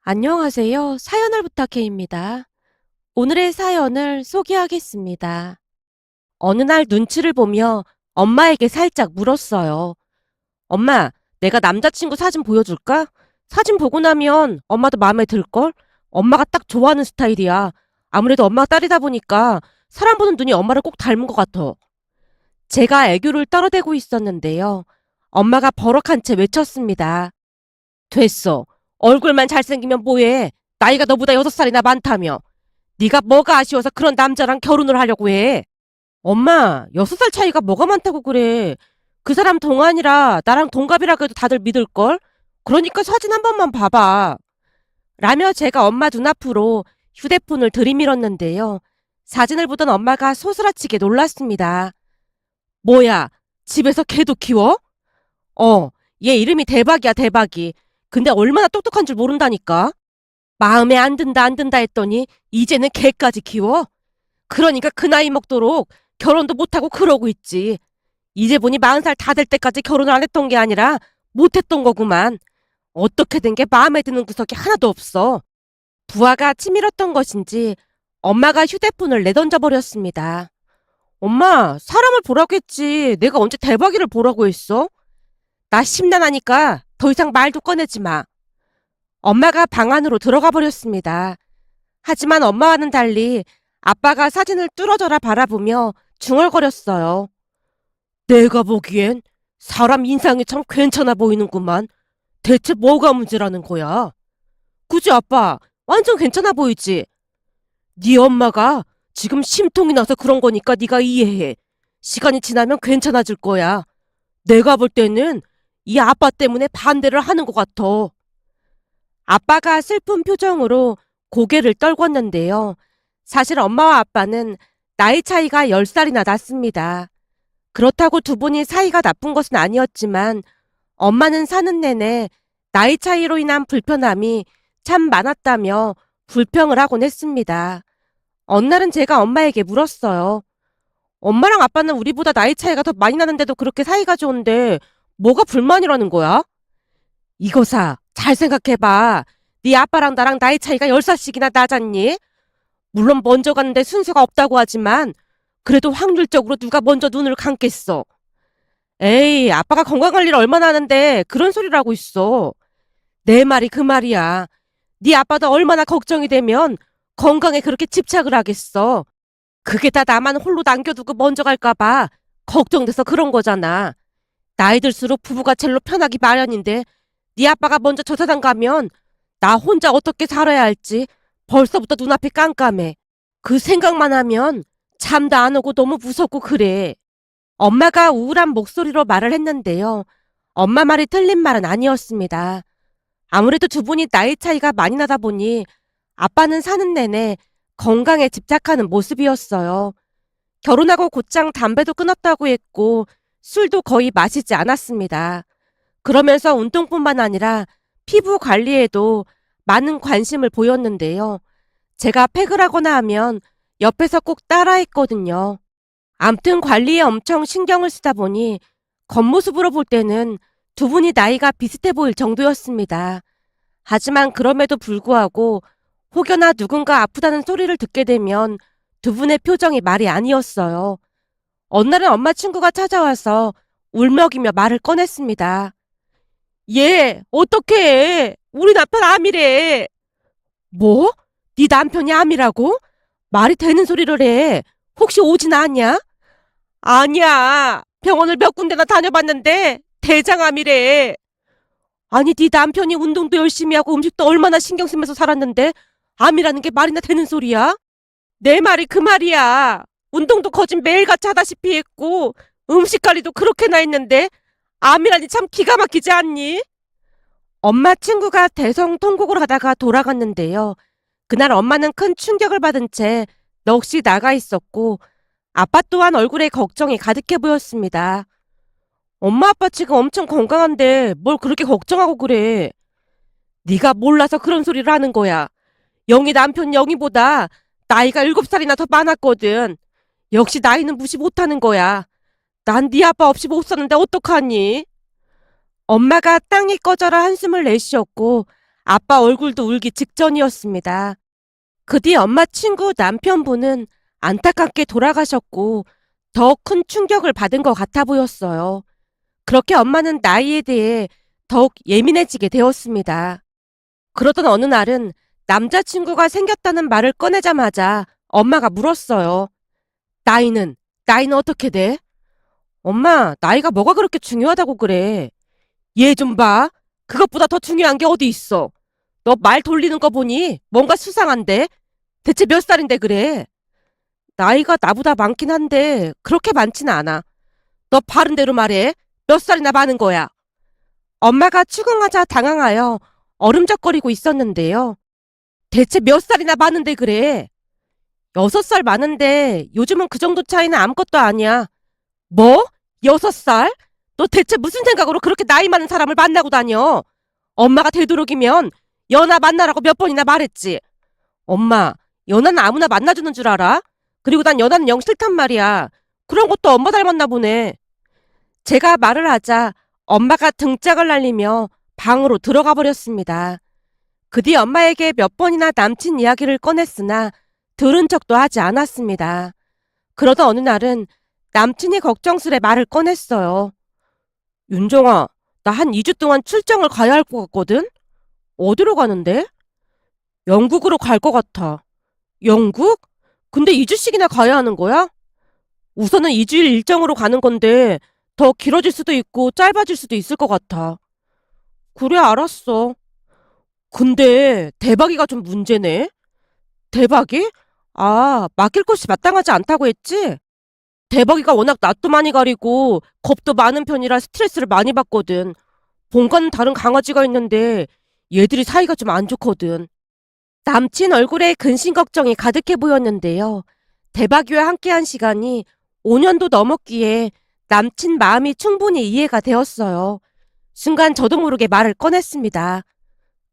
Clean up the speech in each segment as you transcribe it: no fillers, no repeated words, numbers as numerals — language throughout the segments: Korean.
안녕하세요. 사연을 부탁해입니다. 오늘의 사연을 소개하겠습니다. 어느 날 눈치를 보며 엄마에게 살짝 물었어요. 엄마, 내가 남자친구 사진 보여줄까? 사진 보고 나면 엄마도 마음에 들걸? 엄마가 딱 좋아하는 스타일이야. 아무래도 엄마가 딸이다 보니까 사람 보는 눈이 엄마를 꼭 닮은 것 같아. 제가 애교를 떨어대고 있었는데요. 엄마가 버럭한 채 외쳤습니다. 됐어. 얼굴만 잘생기면 뭐해? 나이가 너보다 6살이나 많다며. 네가 뭐가 아쉬워서 그런 남자랑 결혼을 하려고 해? 엄마, 6살 차이가 뭐가 많다고 그래. 그 사람 동안이라 나랑 동갑이라고 해도 다들 믿을걸? 그러니까 사진 한 번만 봐봐. 라며 제가 엄마 눈앞으로 휴대폰을 들이밀었는데요. 사진을 보던 엄마가 소스라치게 놀랐습니다. 뭐야, 집에서 개도 키워? 어, 얘 이름이 대박이야, 대박이. 근데 얼마나 똑똑한 줄 모른다니까? 마음에 안 든다, 안 든다 했더니 이제는 개까지 키워? 그러니까 그 나이 먹도록 결혼도 못하고 그러고 있지. 이제 보니 40살 다 될 때까지 결혼을 안 했던 게 아니라 못했던 거구만. 어떻게 된 게 마음에 드는 구석이 하나도 없어. 부하가 치밀었던 것인지 엄마가 휴대폰을 내던져 버렸습니다. 엄마, 사람을 보라고 했지. 내가 언제 대박이를 보라고 했어? 나 심란하니까 더 이상 말도 꺼내지 마. 엄마가 방 안으로 들어가 버렸습니다. 하지만 엄마와는 달리 아빠가 사진을 뚫어져라 바라보며 중얼거렸어요. 내가 보기엔 사람 인상이 참 괜찮아 보이는구만. 대체 뭐가 문제라는 거야? 그지 아빠? 완전 괜찮아 보이지? 네 엄마가 지금 심통이 나서 그런 거니까 네가 이해해. 시간이 지나면 괜찮아질 거야. 내가 볼 때는 이 아빠 때문에 반대를 하는 것 같아. 아빠가 슬픈 표정으로 고개를 떨궜는데요. 사실 엄마와 아빠는 나이 차이가 10살이나 났습니다. 그렇다고 두 분이 사이가 나쁜 것은 아니었지만 엄마는 사는 내내 나이 차이로 인한 불편함이 참 많았다며 불평을 하곤 했습니다. 어느 날은 제가 엄마에게 물었어요. 엄마랑 아빠는 우리보다 나이 차이가 더 많이 나는데도 그렇게 사이가 좋은데 뭐가 불만이라는 거야? 이거사, 잘 생각해봐. 네 아빠랑 나랑 나이 차이가 10살씩이나 나잖니? 물론 먼저 갔는데 순서가 없다고 하지만 그래도 확률적으로 누가 먼저 눈을 감겠어. 에이, 아빠가 건강관리를 얼마나 하는데 그런 소리를 하고 있어. 내 말이 그 말이야. 네 아빠도 얼마나 걱정이 되면 건강에 그렇게 집착을 하겠어. 그게 다 나만 홀로 남겨두고 먼저 갈까 봐 걱정돼서 그런 거잖아. 나이 들수록 부부가 제일로 편하기 마련인데 네 아빠가 먼저 저 세상 가면 나 혼자 어떻게 살아야 할지 벌써부터 눈앞이 깜깜해. 그 생각만 하면 잠도 안 오고 너무 무섭고 그래. 엄마가 우울한 목소리로 말을 했는데요. 엄마 말이 틀린 말은 아니었습니다. 아무래도 두 분이 나이 차이가 많이 나다 보니 아빠는 사는 내내 건강에 집착하는 모습이었어요. 결혼하고 곧장 담배도 끊었다고 했고 술도 거의 마시지 않았습니다. 그러면서 운동뿐만 아니라 피부 관리에도 많은 관심을 보였는데요. 제가 팩을 하거나 하면 옆에서 꼭 따라했거든요. 암튼 관리에 엄청 신경을 쓰다 보니 겉모습으로 볼 때는 두 분이 나이가 비슷해 보일 정도였습니다. 하지만 그럼에도 불구하고 혹여나 누군가 아프다는 소리를 듣게 되면 두 분의 표정이 말이 아니었어요. 어느 날은 엄마 친구가 찾아와서 울먹이며 말을 꺼냈습니다. 얘, 어떡해. 우리 남편 암이래. 뭐? 네 남편이 암이라고? 말이 되는 소리를 해. 혹시 오진 않냐? 아니야. 병원을 몇 군데나 다녀봤는데 대장암이래. 아니 네 남편이 운동도 열심히 하고 음식도 얼마나 신경 쓰면서 살았는데 암이라는 게 말이나 되는 소리야? 내 말이 그 말이야. 운동도 거진 매일같이 하다시피 했고 음식 관리도 그렇게나 했는데 암이라니 참 기가 막히지 않니? 엄마 친구가 대성통곡을 하다가 돌아갔는데요. 그날 엄마는 큰 충격을 받은 채 넋이 나가 있었고 아빠 또한 얼굴에 걱정이 가득해 보였습니다. 엄마 아빠 지금 엄청 건강한데 뭘 그렇게 걱정하고 그래. 네가 몰라서 그런 소리를 하는 거야. 영희 남편 영희보다 나이가 7살이나 더 많았거든. 역시 나이는 무시 못하는 거야. 난 네 아빠 없이 못 사는데 어떡하니? 엄마가 땅이 꺼져라 한숨을 내쉬었고 아빠 얼굴도 울기 직전이었습니다. 그 뒤 엄마 친구 남편분은 안타깝게 돌아가셨고 더 큰 충격을 받은 것 같아 보였어요. 그렇게 엄마는 나이에 대해 더욱 예민해지게 되었습니다. 그러던 어느 날은 남자친구가 생겼다는 말을 꺼내자마자 엄마가 물었어요. 나이는, 나이는 어떻게 돼? 엄마, 나이가 뭐가 그렇게 중요하다고 그래? 얘 좀 봐. 그것보다 더 중요한 게 어디 있어? 너 말 돌리는 거 보니 뭔가 수상한데? 대체 몇 살인데 그래? 나이가 나보다 많긴 한데 그렇게 많지는 않아. 너 바른 대로 말해. 몇 살이나 많은 거야? 엄마가 추궁하자 당황하여 얼음적거리고 있었는데요. 대체 몇 살이나 많은데 그래? 6살 많은데 요즘은 그 정도 차이는 아무것도 아니야. 뭐? 6살? 너 대체 무슨 생각으로 그렇게 나이 많은 사람을 만나고 다녀? 엄마가 되도록이면 연하 만나라고 몇 번이나 말했지. 엄마, 연하는 아무나 만나주는 줄 알아? 그리고 난 연하는 영 싫단 말이야. 그런 것도 엄마 닮았나 보네. 제가 말을 하자 엄마가 등짝을 날리며 방으로 들어가 버렸습니다. 그 뒤 엄마에게 몇 번이나 남친 이야기를 꺼냈으나 들은 척도 하지 않았습니다. 그러던 어느 날은 남친이 걱정스레 말을 꺼냈어요. 윤정아, 나 한 2주 동안 출장을 가야 할 것 같거든? 어디로 가는데? 영국으로 갈 것 같아. 영국? 근데 2주씩이나 가야 하는 거야? 우선은 2주일 일정으로 가는 건데 더 길어질 수도 있고 짧아질 수도 있을 것 같아. 그래, 알았어. 근데 대박이가 좀 문제네. 대박이? 아, 맡길 곳이 마땅하지 않다고 했지? 대박이가 워낙 낯도 많이 가리고 겁도 많은 편이라 스트레스를 많이 받거든. 본가는 다른 강아지가 있는데 얘들이 사이가 좀 안 좋거든. 남친 얼굴에 근심 걱정이 가득해 보였는데요. 대박이와 함께한 시간이 5년도 넘었기에 남친 마음이 충분히 이해가 되었어요. 순간 저도 모르게 말을 꺼냈습니다.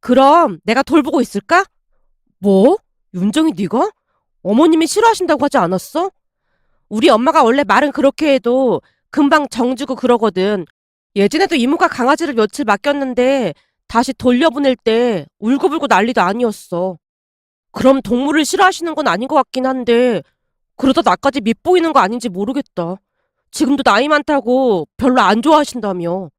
그럼 내가 돌보고 있을까? 뭐? 윤정이 네가? 어머님이 싫어하신다고 하지 않았어? 우리 엄마가 원래 말은 그렇게 해도 금방 정주고 그러거든. 예전에도 이모가 강아지를 며칠 맡겼는데 다시 돌려보낼 때 울고불고 난리도 아니었어. 그럼 동물을 싫어하시는 건 아닌 것 같긴 한데 그러다 나까지 밉보이는 거 아닌지 모르겠다. 지금도 나이 많다고 별로 안 좋아하신다며.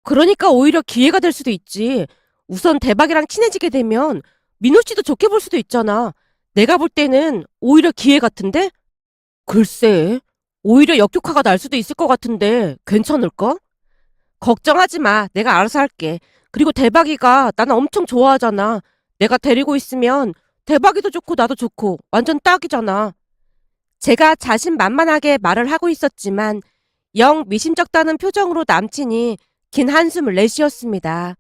그러니까 오히려 기회가 될 수도 있지. 우선 대박이랑 친해지게 되면 민호 씨도 좋게 볼 수도 있잖아. 내가 볼 때는 오히려 기회 같은데? 글쎄, 오히려 역효과가 날 수도 있을 것 같은데 괜찮을까? 걱정하지 마. 내가 알아서 할게. 그리고 대박이가 나는 엄청 좋아하잖아. 내가 데리고 있으면 대박이도 좋고 나도 좋고 완전 딱이잖아. 제가 자신만만하게 말을 하고 있었지만 영 미심쩍다는 표정으로 남친이 긴 한숨을 내쉬었습니다.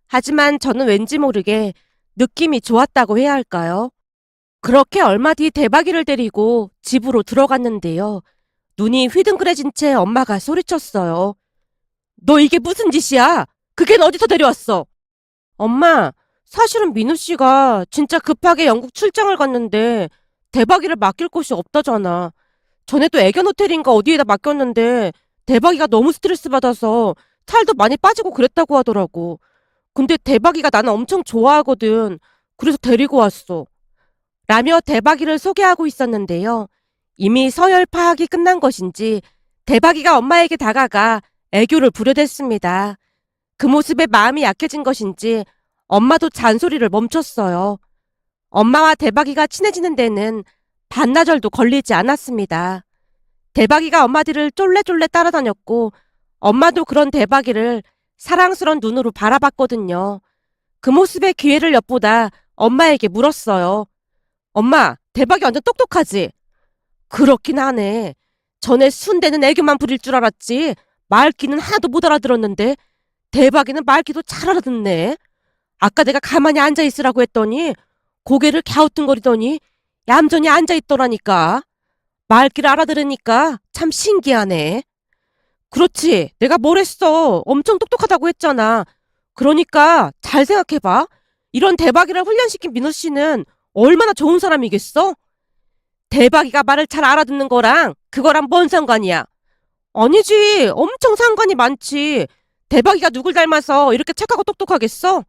하지만 저는 왠지 모르게 느낌이 좋았다고 해야 할까요? 그렇게 얼마 뒤 대박이를 데리고 집으로 들어갔는데요. 눈이 휘둥그레진 채 엄마가 소리쳤어요. 너 이게 무슨 짓이야? 그겐 어디서 데려왔어? 엄마, 사실은 민우 씨가 진짜 급하게 영국 출장을 갔는데 대박이를 맡길 곳이 없다잖아. 전에도 애견 호텔인가 어디에다 맡겼는데 대박이가 너무 스트레스 받아서 살도 많이 빠지고 그랬다고 하더라고. 근데 대박이가 나는 엄청 좋아하거든. 그래서 데리고 왔어. 라며 대박이를 소개하고 있었는데요. 이미 서열 파악이 끝난 것인지 대박이가 엄마에게 다가가 애교를 부려댔습니다. 그 모습에 마음이 약해진 것인지 엄마도 잔소리를 멈췄어요. 엄마와 대박이가 친해지는 데는 반나절도 걸리지 않았습니다. 대박이가 엄마 뒤를 쫄래쫄래 따라다녔고 엄마도 그런 대박이를 사랑스런 눈으로 바라봤거든요. 그 모습에 기회를 엿보다 엄마에게 물었어요. 엄마, 대박이 완전 똑똑하지? 그렇긴 하네. 전에 순대는 애교만 부릴 줄 알았지. 말귀는 하나도 못 알아들었는데 대박이는 말귀도 잘 알아듣네. 아까 내가 가만히 앉아있으라고 했더니 고개를 갸우뚱거리더니 얌전히 앉아있더라니까. 말귀를 알아들으니까 참 신기하네. 그렇지. 내가 뭘 했어. 엄청 똑똑하다고 했잖아. 그러니까 잘 생각해봐. 이런 대박이를 훈련시킨 민호 씨는 얼마나 좋은 사람이겠어? 대박이가 말을 잘 알아듣는 거랑 그거랑 뭔 상관이야? 아니지. 엄청 상관이 많지. 대박이가 누굴 닮아서 이렇게 착하고 똑똑하겠어?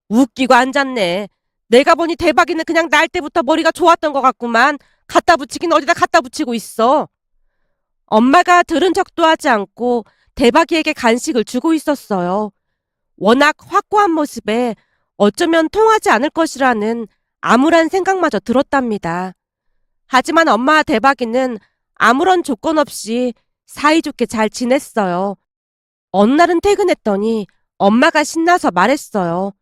웃기고 앉았네. 내가 보니 대박이는 그냥 날 때부터 머리가 좋았던 것 같구만. 갖다 붙이긴 어디다 갖다 붙이고 있어. 엄마가 들은 척도 하지 않고 대박이에게 간식을 주고 있었어요. 워낙 확고한 모습에 어쩌면 통하지 않을 것이라는 암울한 생각마저 들었답니다. 하지만 엄마와 대박이는 아무런 조건 없이 사이좋게 잘 지냈어요. 어느 날은 퇴근했더니 엄마가 신나서 말했어요.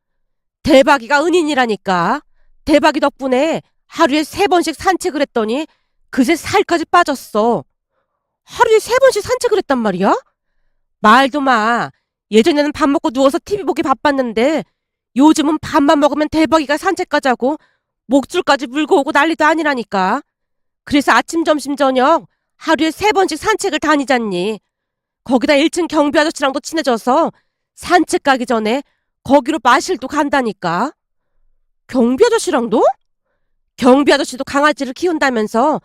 대박이가 은인이라니까. 대박이 덕분에 하루에 3번씩 산책을 했더니 그새 살까지 빠졌어. 하루에 3번씩 산책을 했단 말이야? 말도 마. 예전에는 밥 먹고 누워서 TV 보기 바빴는데 요즘은 밥만 먹으면 대박이가 산책까지 하고 목줄까지 물고 오고 난리도 아니라니까. 그래서 아침, 점심, 저녁 하루에 3번씩 산책을 다니잖니. 거기다 1층 경비 아저씨랑도 친해져서 산책 가기 전에 거기로 마실도 간다니까. 경비 아저씨랑도? 경비 아저씨도 강아지를 키운다면서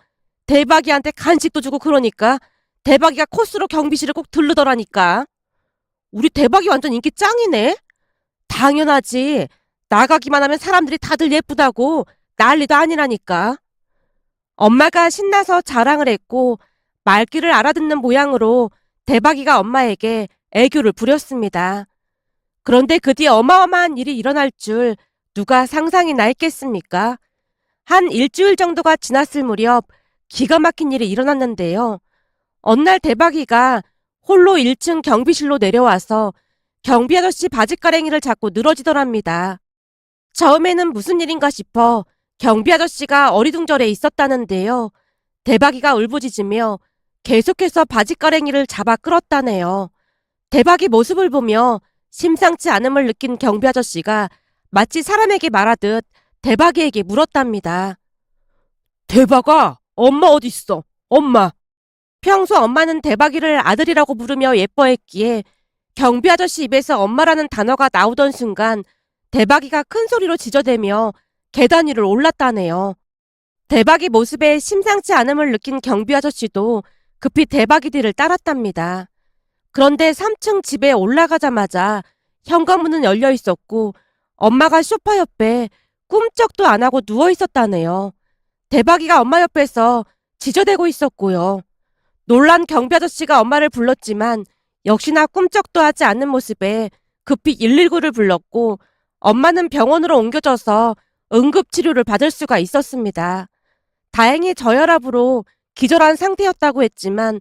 대박이한테 간식도 주고 그러니까 대박이가 코스로 경비실을 꼭 들르더라니까. 우리 대박이 완전 인기 짱이네. 당연하지. 나가기만 하면 사람들이 다들 예쁘다고 난리도 아니라니까. 엄마가 신나서 자랑을 했고 말귀를 알아듣는 모양으로 대박이가 엄마에게 애교를 부렸습니다. 그런데 그 뒤에 어마어마한 일이 일어날 줄 누가 상상이나 했겠습니까? 한 일주일 정도가 지났을 무렵 기가 막힌 일이 일어났는데요. 어느 날 대박이가 홀로 1층 경비실로 내려와서 경비 아저씨 바지가랭이를 잡고 늘어지더랍니다. 처음에는 무슨 일인가 싶어 경비 아저씨가 어리둥절해 있었다는데요. 대박이가 울부짖으며 계속해서 바지가랭이를 잡아 끌었다네요. 대박이 모습을 보며 심상치 않음을 느낀 경비 아저씨가 마치 사람에게 말하듯 대박이에게 물었답니다. 대박아, 엄마 어딨어? 엄마. 평소 엄마는 대박이를 아들이라고 부르며 예뻐했기에 경비 아저씨 입에서 엄마라는 단어가 나오던 순간 대박이가 큰 소리로 지저대며 계단 위를 올랐다네요. 대박이 모습에 심상치 않음을 느낀 경비 아저씨도 급히 대박이 뒤를 따랐답니다. 그런데 3층 집에 올라가자마자 현관문은 열려 있었고 엄마가 소파 옆에 꿈쩍도 안 하고 누워 있었다네요. 대박이가 엄마 옆에서 지저대고 있었고요. 놀란 경비 아저씨가 엄마를 불렀지만 역시나 꿈쩍도 하지 않는 모습에 급히 119를 불렀고 엄마는 병원으로 옮겨져서 응급치료를 받을 수가 있었습니다. 다행히 저혈압으로 기절한 상태였다고 했지만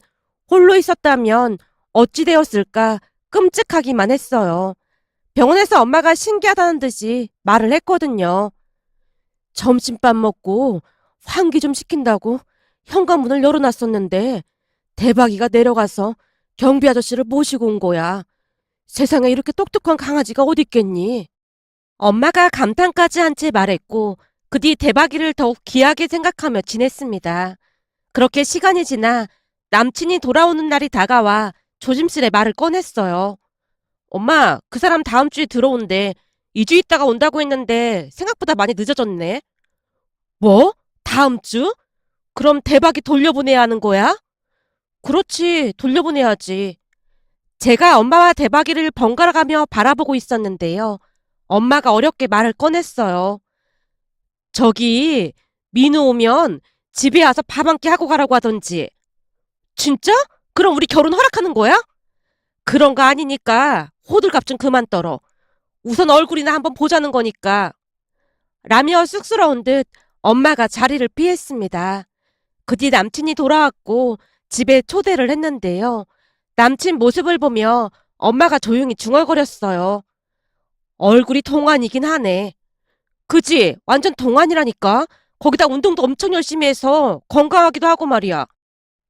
홀로 있었다면 어찌 되었을까 끔찍하기만 했어요. 병원에서 엄마가 신기하다는 듯이 말을 했거든요. 점심밥 먹고 환기 좀 시킨다고 현관문을 열어놨었는데 대박이가 내려가서 경비 아저씨를 모시고 온 거야. 세상에 이렇게 똑똑한 강아지가 어디 있겠니? 엄마가 감탄까지 한 채 말했고 그 뒤 대박이를 더욱 귀하게 생각하며 지냈습니다. 그렇게 시간이 지나 남친이 돌아오는 날이 다가와 조심스레 말을 꺼냈어요. 엄마, 그 사람 다음 주에 들어온대. 2주 있다가 온다고 했는데 생각보다 많이 늦어졌네. 뭐? 다음 주? 그럼 대박이 돌려보내야 하는 거야? 그렇지, 돌려보내야지. 제가 엄마와 대박이를 번갈아가며 바라보고 있었는데요. 엄마가 어렵게 말을 꺼냈어요. 저기, 민우 오면 집에 와서 밥 한 끼 하고 가라고 하던지. 진짜? 그럼 우리 결혼 허락하는 거야? 그런 거 아니니까 호들갑 좀 그만 떨어. 우선 얼굴이나 한번 보자는 거니까. 라며 쑥스러운 듯 엄마가 자리를 피했습니다. 그 뒤 남친이 돌아왔고 집에 초대를 했는데요. 남친 모습을 보며 엄마가 조용히 중얼거렸어요. 얼굴이 동안이긴 하네. 그지? 완전 동안이라니까. 거기다 운동도 엄청 열심히 해서 건강하기도 하고 말이야.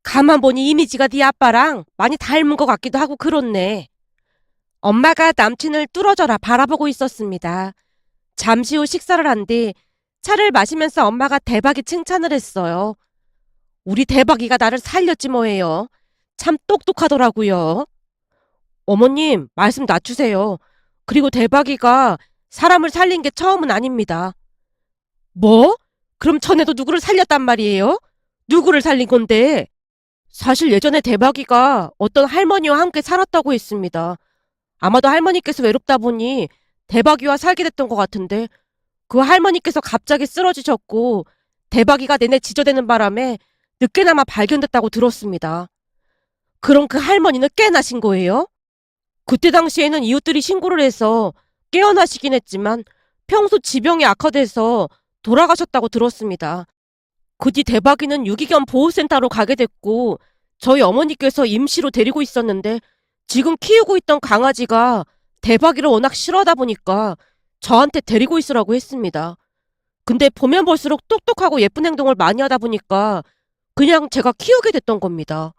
가만 보니 이미지가 네 아빠랑 많이 닮은 것 같기도 하고 그렇네. 엄마가 남친을 뚫어져라 바라보고 있었습니다. 잠시 후 식사를 한 뒤 차를 마시면서 엄마가 대박이 칭찬을 했어요. 우리 대박이가 나를 살렸지 뭐예요. 참 똑똑하더라고요. 어머님, 말씀 낮추세요. 그리고 대박이가 사람을 살린 게 처음은 아닙니다. 뭐? 그럼 전에도 누구를 살렸단 말이에요? 누구를 살린 건데? 사실 예전에 대박이가 어떤 할머니와 함께 살았다고 했습니다. 아마도 할머니께서 외롭다 보니 대박이와 살게 됐던 것 같은데 그 할머니께서 갑자기 쓰러지셨고 대박이가 내내 지저대는 바람에 늦게나마 발견됐다고 들었습니다. 그럼 그 할머니는 깨나신 거예요? 그때 당시에는 이웃들이 신고를 해서 깨어나시긴 했지만 평소 지병이 악화돼서 돌아가셨다고 들었습니다. 그 뒤 대박이는 유기견 보호센터로 가게 됐고 저희 어머니께서 임시로 데리고 있었는데 지금 키우고 있던 강아지가 대박이를 워낙 싫어하다 보니까 저한테 데리고 있으라고 했습니다. 근데 보면 볼수록 똑똑하고 예쁜 행동을 많이 하다 보니까 그냥 제가 키우게 됐던 겁니다.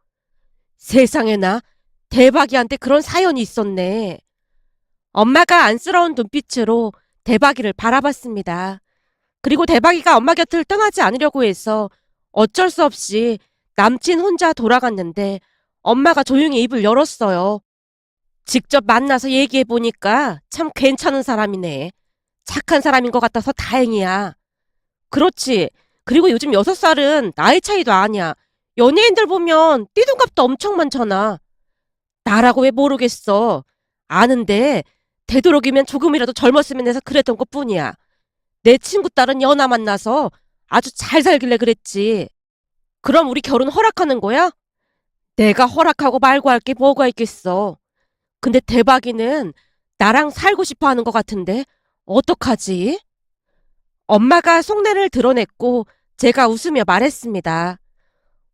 세상에나 대박이한테 그런 사연이 있었네. 엄마가 안쓰러운 눈빛으로 대박이를 바라봤습니다. 그리고 대박이가 엄마 곁을 떠나지 않으려고 해서 어쩔 수 없이 남친 혼자 돌아갔는데 엄마가 조용히 입을 열었어요. 직접 만나서 얘기해보니까 참 괜찮은 사람이네. 착한 사람인 것 같아서 다행이야. 그렇지. 그리고 요즘 6살은 나이 차이도 아니야. 연예인들 보면 띠동갑도 엄청 많잖아. 나라고 왜 모르겠어. 아는데 되도록이면 조금이라도 젊었으면 해서 그랬던 것뿐이야. 내 친구 딸은 연하 만나서 아주 잘 살길래 그랬지. 그럼 우리 결혼 허락하는 거야? 내가 허락하고 말고 할 게 뭐가 있겠어. 근데 대박이는 나랑 살고 싶어 하는 것 같은데 어떡하지? 엄마가 속내를 드러냈고 제가 웃으며 말했습니다.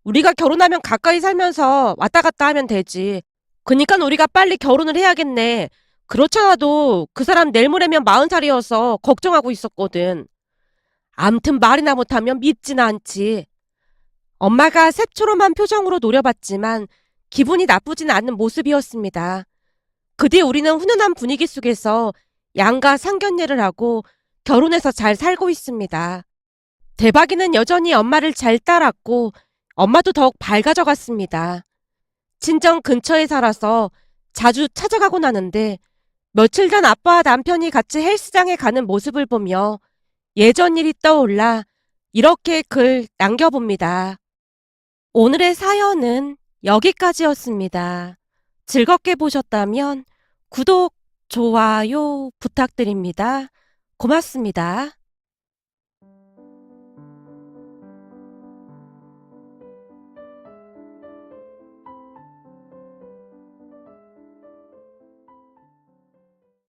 우리가 결혼하면 가까이 살면서 왔다 갔다 하면 되지. 그니까 우리가 빨리 결혼을 해야겠네. 그렇잖아도 그 사람 내일 모레면 40살이어서 걱정하고 있었거든. 암튼 말이나 못하면 믿지는 않지. 엄마가 새초롬한 표정으로 노려봤지만 기분이 나쁘진 않는 모습이었습니다. 그 뒤 우리는 훈훈한 분위기 속에서 양가 상견례를 하고 결혼해서 잘 살고 있습니다. 대박이는 여전히 엄마를 잘 따랐고 엄마도 더욱 밝아져갔습니다. 친정 근처에 살아서 자주 찾아가곤 하는데 며칠 전 아빠와 남편이 같이 헬스장에 가는 모습을 보며 예전 일이 떠올라 이렇게 글 남겨봅니다. 오늘의 사연은 여기까지였습니다. 즐겁게 보셨다면 구독, 좋아요 부탁드립니다. 고맙습니다.